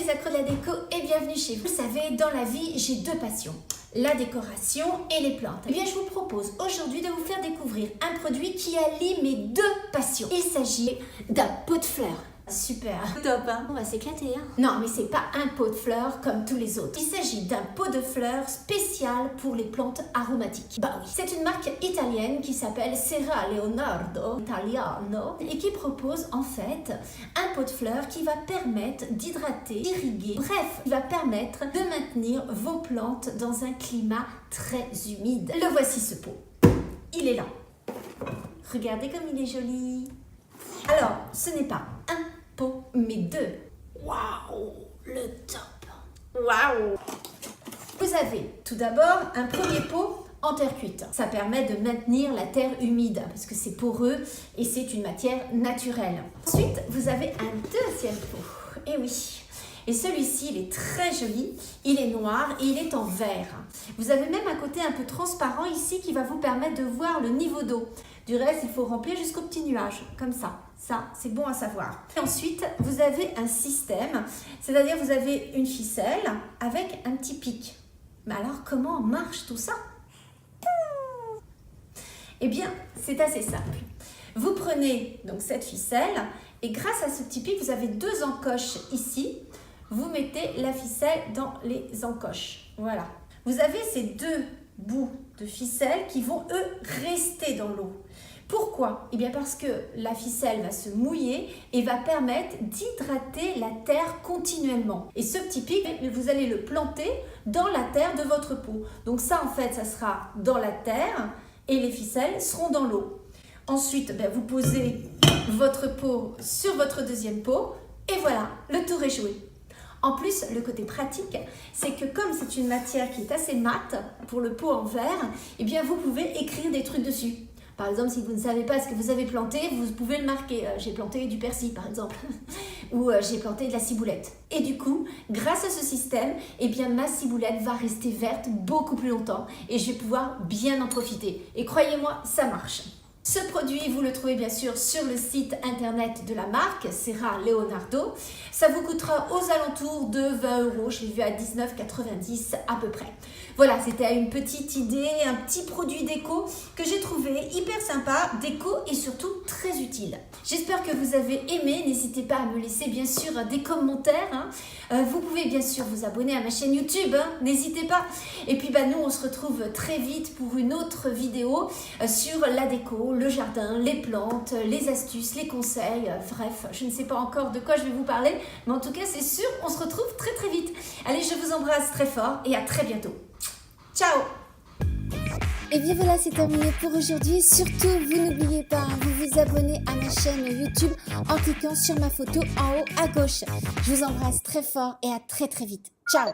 les accros de la déco et bienvenue chez vous. Vous savez, dans la vie, j'ai deux passions, la décoration et les plantes. Eh bien, je vous propose aujourd'hui de vous faire découvrir un produit qui allie mes deux passions. Il s'agit d'un pot de fleurs. Super, top hein. On va s'éclater hein. Non mais c'est pas un pot de fleurs comme tous les autres. Il s'agit d'un pot de fleurs spécial pour les plantes aromatiques. Bah oui, c'est une marque italienne qui s'appelle Serra Leonardo Italiano et qui propose en fait un pot de fleurs qui va permettre d'hydrater, d'irriguer, bref, qui va permettre de maintenir vos plantes dans un climat très humide. Le voici ce pot, il est là. Regardez comme il est joli. Alors, ce n'est pas un pot, mais deux. Waouh, le top. Waouh. Vous avez tout d'abord un premier pot en terre cuite. Ça permet de maintenir la terre humide parce que c'est poreux et c'est une matière naturelle. Ensuite, vous avez un deuxième pot. Et oui. Et celui-ci, il est très joli, il est noir et il est en verre. Vous avez même un côté un peu transparent ici qui va vous permettre de voir le niveau d'eau. Du reste, il faut remplir jusqu'au petit nuage, comme ça. Ça, c'est bon à savoir. Et ensuite, vous avez un système, c'est-à-dire vous avez une ficelle avec un petit pic. Mais alors, comment marche tout ça? Eh bien, c'est assez simple. Vous prenez donc cette ficelle et grâce à ce petit pic, vous avez deux encoches ici. Vous mettez la ficelle dans les encoches. Voilà. Vous avez ces deux bouts de ficelle qui vont, eux, rester dans l'eau. Pourquoi? Eh bien parce que la ficelle va se mouiller et va permettre d'hydrater la terre continuellement. Et ce petit pic, vous allez le planter dans la terre de votre pot. Donc ça, en fait, ça sera dans la terre et les ficelles seront dans l'eau. Ensuite, vous posez votre pot sur votre deuxième pot et voilà, le tour est joué. En plus, le côté pratique, c'est que comme c'est une matière qui est assez mate pour le pot en verre, eh bien vous pouvez écrire des trucs dessus. Par exemple, si vous ne savez pas ce que vous avez planté, vous pouvez le marquer. J'ai planté du persil, par exemple, ou j'ai planté de la ciboulette. Et du coup, grâce à ce système, eh bien ma ciboulette va rester verte beaucoup plus longtemps et je vais pouvoir bien en profiter. Et croyez-moi, ça marche. Ce produit, vous le trouvez bien sûr sur le site internet de la marque, Serra Leonardo. Ça vous coûtera aux alentours de 20 €, je l'ai vu à 19,90 à peu près. Voilà, c'était une petite idée, un petit produit déco que j'ai trouvé hyper sympa, déco et surtout très utile. J'espère que vous avez aimé, n'hésitez pas à me laisser bien sûr des commentaires. Vous pouvez bien sûr vous abonner à ma chaîne YouTube, n'hésitez pas. Et puis nous on se retrouve très vite pour une autre vidéo sur la déco, le jardin, les plantes, les astuces, les conseils, bref, je ne sais pas encore de quoi je vais vous parler, mais en tout cas c'est sûr, on se retrouve très très vite. Allez, je vous embrasse très fort et à très bientôt. Ciao! Et bien voilà, c'est terminé pour aujourd'hui. Surtout, vous n'oubliez pas, vous vous abonnez à ma chaîne YouTube en cliquant sur ma photo en haut à gauche. Je vous embrasse très fort et à très très vite. Ciao!